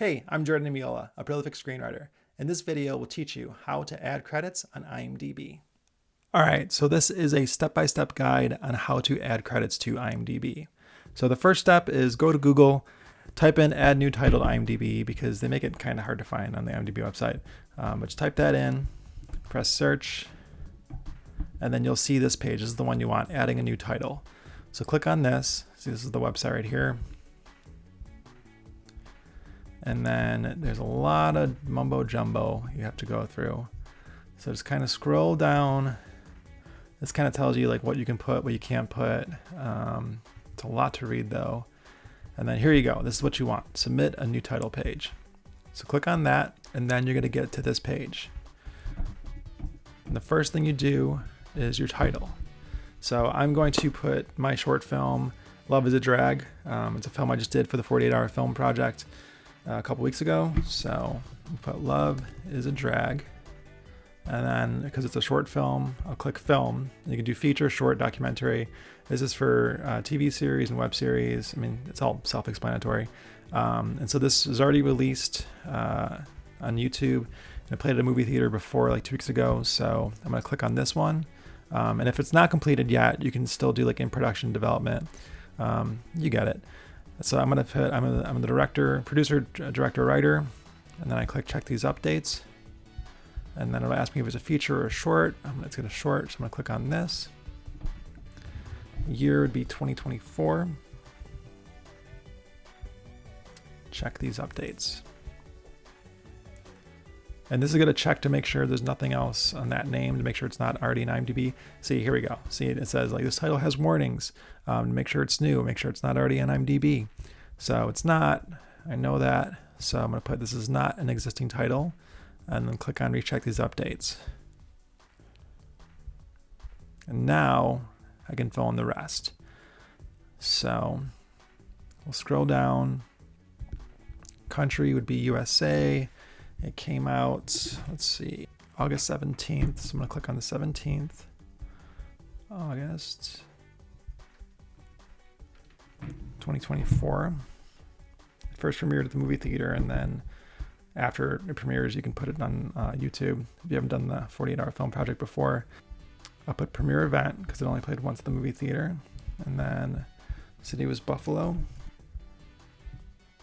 Hey, I'm Jordan Amiola, a prolific screenwriter, and this video will teach you how to add credits on IMDb. All right, so this is a step-by-step guide on how to add credits to IMDb. So the first step is go to Google, type in add new title to IMDb because they make it kind of hard to find on the IMDb website. But just type that in, press search, and then you'll see this page. This is the one you want, adding a new title. So click on this. See, this is the website right here. And then there's a lot of mumbo jumbo you have to go through. So just kind of scroll down. This kind of tells you like what you can put, what you can't put. It's a lot to read though. And then here you go. This is what you want. Submit a new title page. So click on that, and then you're going to get to this page. And the first thing you do is your title. So I'm going to put my short film, Love is a Drag. It's a film I just did for the 48-hour film project a couple weeks ago. So I'll put Love is a Drag. And then because it's a short film, I'll click film. You can do feature, short, documentary. This is for TV series and web series. I mean, it's all self-explanatory. And so this is already released on YouTube. And I played at a movie theater before, like 2 weeks ago. So I'm gonna click on this one. And if it's not completed yet, you can still do like in production development. You get it. So I'm gonna put, I'm the director, producer, director, writer. And then I click check these updates. And then it'll ask me if it's a feature or a short. It's gonna short, so I'm gonna click on this. Year would be 2024. Check these updates. And this is gonna check to make sure there's nothing else on that name, to make sure it's not already in IMDb. See, here we go. See, it says like this title has warnings. Make sure it's new, make sure it's not already on IMDb. So it's not, I know that. So I'm gonna put this is not an existing title, and then click on recheck these updates. And now I can fill in the rest. So we'll scroll down. Country would be USA. It came out, let's see, August 17th. So I'm gonna click on the 17th, August 2024. First premiered at the movie theater, and then after it premieres, you can put it on YouTube. If you haven't done the 48-hour film project before, I'll put premiere event because it only played once at the movie theater. And then city was Buffalo.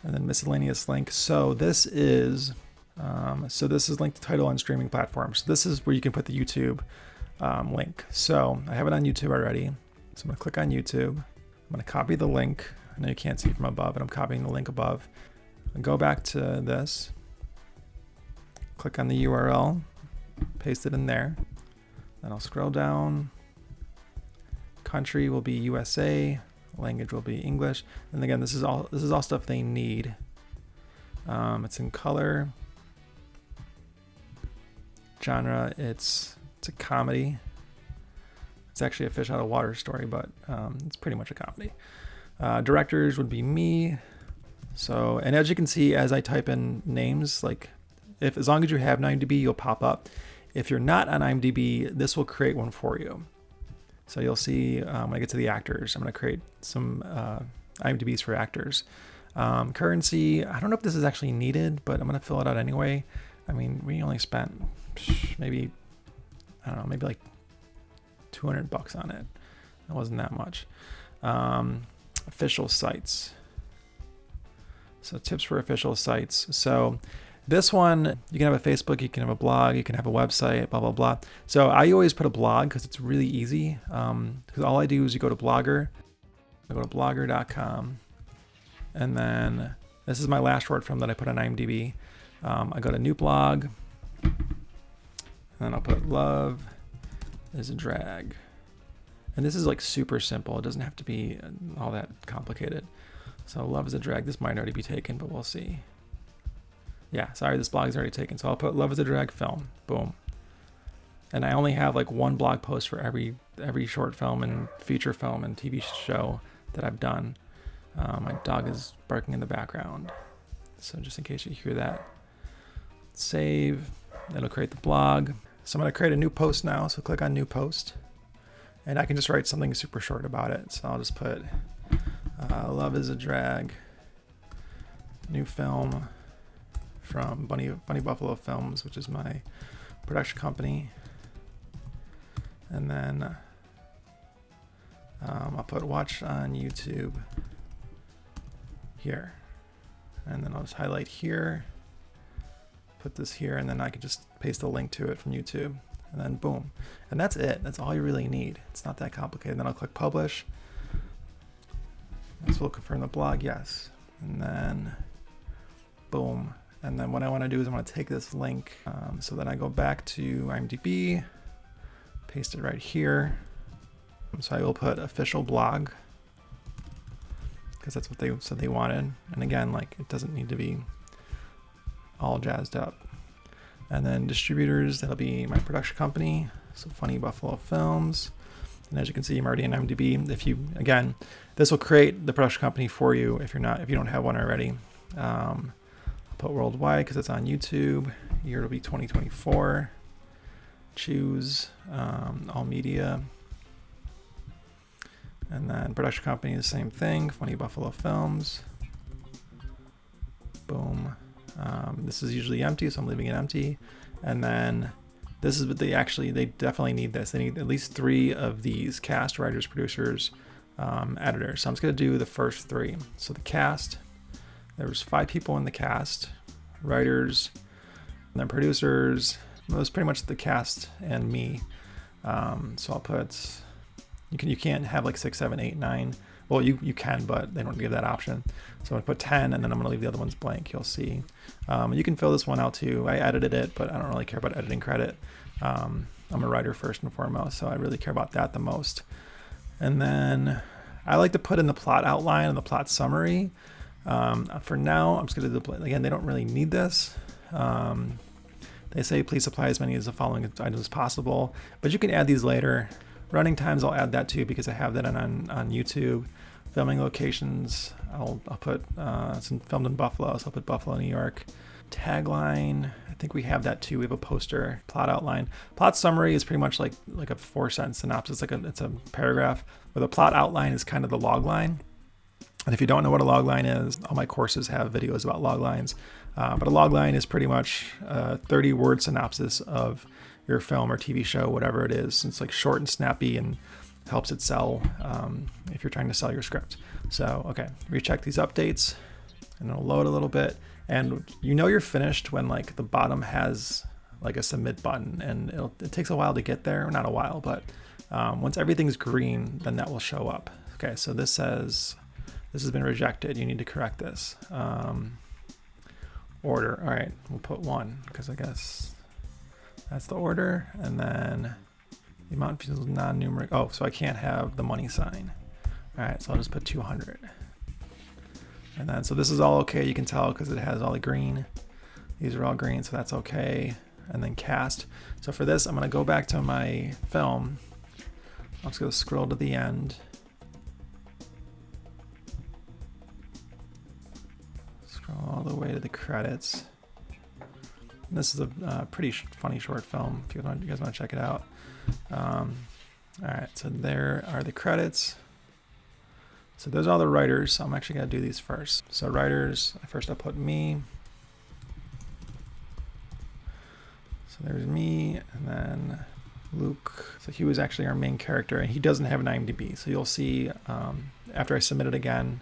And then miscellaneous link. So this is linked to title on streaming platforms. So this is where you can put the YouTube link. So I have it on YouTube already. So I'm gonna click on YouTube. I'm gonna copy the link. I know you can't see from above, but I'm copying the link above. I'll go back to this. Click on the URL, paste it in there. Then I'll scroll down. Country will be USA, language will be English. And again, this is all stuff they need. It's in color. Genre, it's a comedy. It's actually a fish out of water story, but it's pretty much a comedy. Directors would be me. So, and as you can see, as I type in names, like as long as you have an IMDb, you'll pop up. If you're not on IMDb, this will create one for you. So you'll see when I get to the actors, I'm going to create some IMDb's for actors. Currency, I don't know if this is actually needed, but I'm going to fill it out anyway. I mean, we only spent maybe, I don't know, maybe like $200 on it. It wasn't that much. Official sites. So tips for official sites. So this one, you can have a Facebook, you can have a blog, you can have a website, blah, blah, blah. So I always put a blog because it's really easy. Because all I do is you go to Blogger, I go to blogger.com. And then this is my last short film that I put on IMDb. I go to new blog, and then I'll put Love is a Drag. And this is like super simple. It doesn't have to be all that complicated. So Love is a Drag. This might already be taken, but we'll see. Yeah, sorry, this blog is already taken. So I'll put Love is a Drag film. Boom. And I only have like one blog post for every short film and feature film and TV show that I've done. My dog is barking in the background. So just in case you hear that. Save. That'll create the blog. So I'm going to create a new post now. So click on new post. And I can just write something super short about it. So I'll just put... Love is a Drag, new film, from Funny Buffalo Films, which is my production company. And then I'll put watch on YouTube here. And then I'll just highlight here, put this here, and then I can just paste a link to it from YouTube. And then boom. And that's it. That's all you really need. It's not that complicated. Then I'll click publish. This will confirm the blog, yes. And then boom. And then what I want to do is I want to take this link. So then I go back to IMDb, paste it right here. So I will put official blog, because that's what they said they wanted. And again, like, it doesn't need to be all jazzed up. And then distributors, that'll be my production company, so Funny Buffalo Films. And as you can see, I'm already in IMDb. If you, again, this will create the production company for you if you don't have one already. I'll put worldwide because it's on YouTube. Year will be 2024. Choose all media. And then production company, the same thing, Funny Buffalo Films. Boom. This is usually empty, so I'm leaving it empty. And then this is what they definitely need this. They need at least 3 of these: cast, writers, producers, editors. So I'm just gonna do the first 3. So the cast, there's 5 people in the cast, writers, and then producers. It was pretty much the cast and me. So I'll put, you can't have like 6, 7, 8, 9. Well, you can, but they don't give that option. So I'm gonna put 10, and then I'm gonna leave the other ones blank. You'll see. You can fill this one out too. I edited it, but I don't really care about editing credit. I'm a writer first and foremost, so I really care about that the most. And then I like to put in the plot outline and the plot summary. For now, I'm just gonna do, again, they don't really need this. They say please supply as many as the following items as possible, but you can add these later. Running times, I'll add that too because I have that on YouTube. Filming locations, I'll put it's filmed in Buffalo, so I'll put Buffalo, New York. Tagline, I think we have that too. We have a poster. Plot outline. Plot summary is pretty much like a 4-sentence synopsis, it's a paragraph. Where the plot outline is kind of the log line. And if you don't know what a log line is, all my courses have videos about log lines. But a log line is pretty much a 30-word synopsis of your film or TV show, whatever it is. It's like short and snappy and helps it sell if you're trying to sell your script. So, okay, recheck these updates and it'll load a little bit. And you know you're finished when like the bottom has like a submit button, and it takes a while to get there. Not a while, but once everything's green, then that will show up. Okay, so this says this has been rejected. You need to correct this. Order, all right, we'll put 1 because I guess that's the order. And then the amount feels non-numeric. Oh, so I can't have the money sign. All right, so I'll just put 200. And then, so this is all okay. You can tell because it has all the green. These are all green, so that's okay. And then cast. So for this, I'm gonna go back to my film. I'm just gonna scroll to the end. Scroll all the way to the credits. This is a pretty funny short film if you guys want to check it out. All right, so there are the credits. So those are all the writers. So I'm actually going to do these first. So writers, first I'll put me. So there's me, and then Luke. So he was actually our main character, and he doesn't have an IMDb. So you'll see after I submit it again,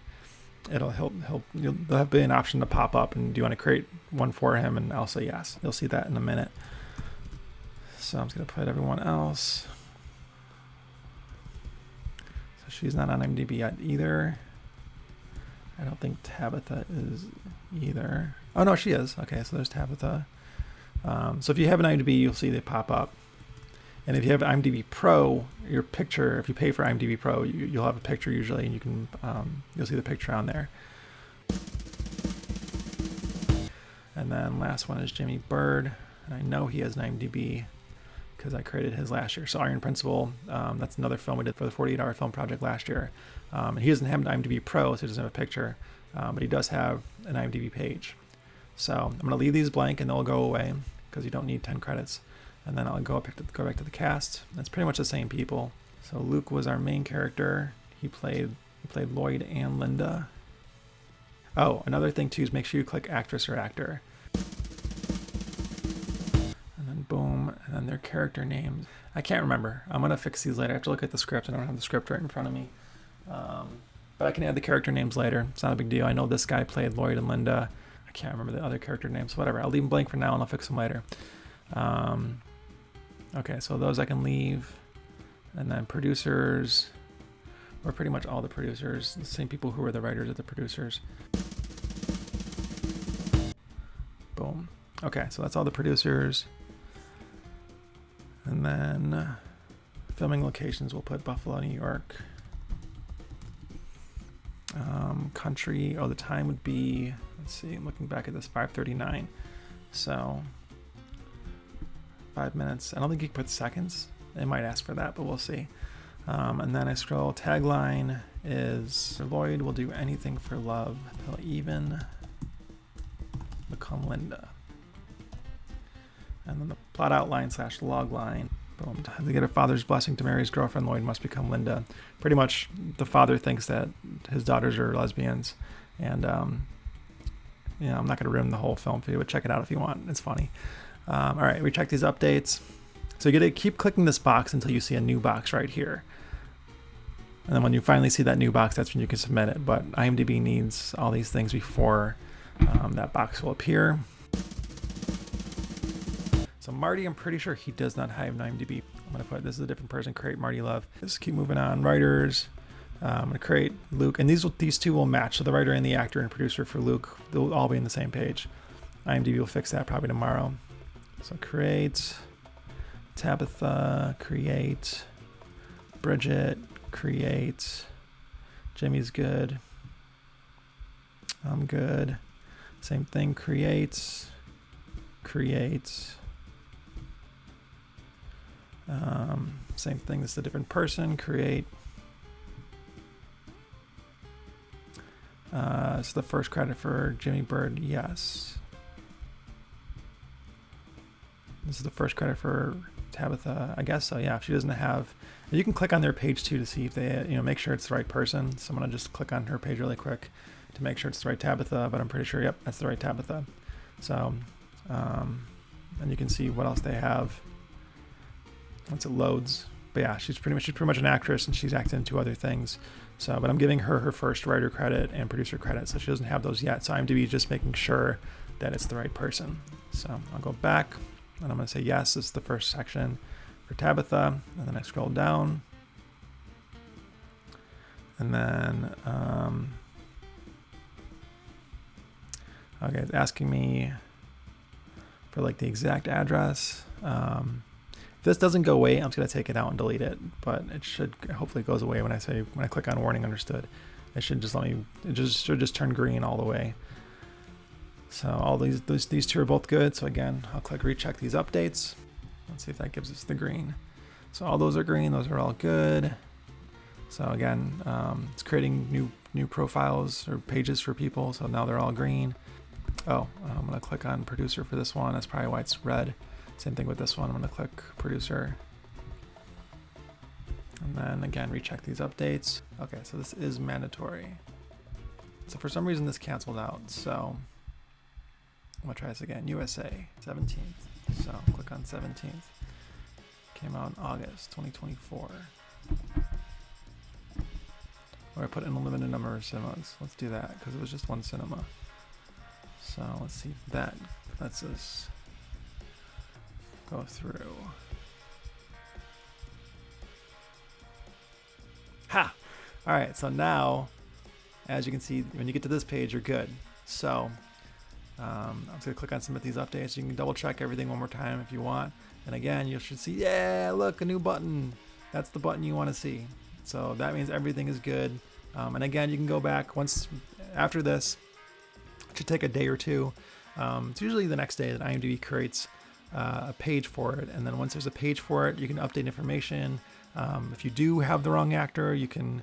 there'll have an option to pop up, and do you want to create one for him? And I'll say yes. You'll see that in a minute. So I'm just gonna put everyone else. So she's not on IMDb yet either. I don't think Tabitha is either. Oh no, she is. Okay, so there's Tabitha. So if you have an IMDb, you'll see they pop up. And if you have IMDb Pro, your picture, if you pay for IMDb Pro, you'll have a picture usually, and you can you'll see the picture on there. And then last one is Jimmy Bird, and I know he has an IMDb because I created his last year. So Iron Principle, that's another film we did for the 48-hour film project last year. And he doesn't have an IMDb Pro, so he doesn't have a picture, but he does have an IMDb page. So I'm gonna leave these blank, and they'll go away because you don't need 10 credits. And then I'll go back to the cast. It's pretty much the same people. So Luke was our main character. He played Lloyd and Linda. Oh, another thing too is make sure you click actress or actor. boom, and then their character names. I can't remember. I'm going to fix these later. I have to look at the script. I don't have the script right in front of me. But I can add the character names later. It's not a big deal. I know this guy played Lloyd and Linda. I can't remember the other character names. Whatever. I'll leave them blank for now and I'll fix them later. Okay, so those I can leave. And then producers, or pretty much all the producers, the same people who were the writers of the producers. Boom. Okay, so that's all the producers. And then filming locations, we'll put Buffalo, New York. Country, the time would be, let's see, I'm looking back at this, 5:39. So 5 minutes. I don't think you can put seconds. It might ask for that, but we'll see. And then I scroll. Tagline is Lloyd will do anything for love. He'll even become Linda. And then the plot outline / log line. Boom. To get a father's blessing to marry his girlfriend, Lloyd must become Linda. Pretty much the father thinks that his daughters are lesbians. And, I'm not going to ruin the whole film for you, but check it out if you want. It's funny. All right, we check these updates. So you got to keep clicking this box until you see a new box right here. And then when you finally see that new box, that's when you can submit it. But IMDb needs all these things before that box will appear. So Marty, I'm pretty sure he does not have an IMDb. I'm going to put, this is a different person, create Marty Love. Just keep moving on. Writers, I'm going to create Luke. And these two will match. So the writer and the actor and producer for Luke, they'll all be in the same page. IMDb will fix that probably tomorrow. So create Tabitha, create Bridget, create Jimmy's good. I'm good. Same thing, create. Same thing, this is a different person, create. It's the first credit for Jimmy Bird, yes. This is the first credit for Tabitha, I guess so, yeah. If she doesn't have, you can click on their page too to see if they, make sure it's the right person. So I'm gonna just click on her page really quick to make sure it's the right Tabitha, but I'm pretty sure, yep, that's the right Tabitha. So, and you can see what else they have once it loads. But yeah, she's pretty much an actress and she's acted in 2 other things. So, but I'm giving her her first writer credit and producer credit, so she doesn't have those yet. So IMDb is just making sure that it's the right person. So I'll go back and I'm gonna say yes, this is the first section for Tabitha, and then I scroll down. And then, okay, it's asking me for like the exact address. If this doesn't go away, I'm just gonna take it out and delete it, but it should, hopefully it goes away when I click on warning understood. It should just should just turn green all the way. So all these 2 are both good. So again, I'll click recheck these updates. Let's see if that gives us the green. So all those are green, those are all good. So again, it's creating new profiles or pages for people. So now they're all green. Oh, I'm gonna click on producer for this one. That's probably why it's red. Same thing with this one. I'm gonna click producer. And then again, recheck these updates. Okay, so this is mandatory. So for some reason this canceled out. So I'm gonna try this again. USA, 17th. So click on 17th. Came out in August 2024. Or I put in a limited number of cinemas. Let's do that because it was just one cinema. So let's see if that lets us go through. Ha! All right, so now, as you can see, when you get to this page, you're good. So I'm just gonna click on submit these updates. You can double check everything one more time if you want. And again, you should see, yeah, look, a new button. That's the button you wanna see. So that means everything is good. And again, you can go back once after this. It should take a day or 2. It's usually the next day that IMDb creates a page for it. And then once there's a page for it, you can update information. If you do have the wrong actor, you can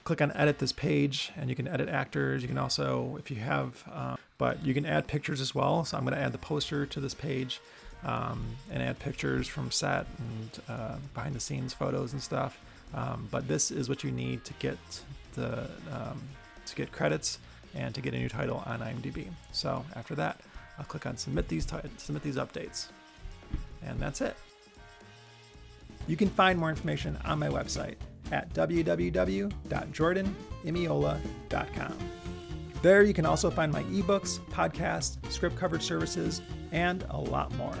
click on edit this page and you can edit actors. You can also, if you have, but you can add pictures as well. So I'm going to add the poster to this page and add pictures from set and behind the scenes photos and stuff. But this is what you need to get to get credits and to get a new title on IMDb. So after that, I'll click on submit these updates. And that's it. You can find more information on my website at www.jordanimiola.com. There you can also find my ebooks, podcasts, script coverage services, and a lot more.